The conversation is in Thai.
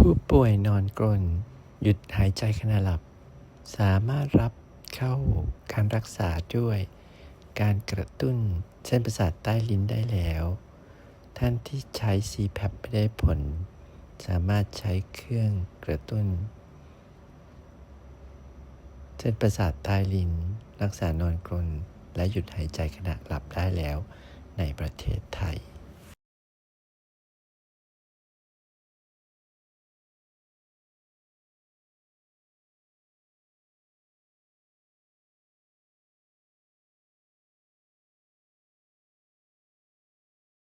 ผู้ป่วยนอนกรนหยุดหายใจขณะหลับสามารถรับเข้าการรักษาด้วยการกระตุ้นเส้นประสาทใต้ลิ้นได้แล้วท่านที่ใช้ CPAP ไม่ได้ผลสามารถใช้เครื่องกระตุ้นเส้นประสาทใต้ลิ้นรักษานอนกรนและหยุดหายใจขณะหลับได้แล้วในประเทศไทย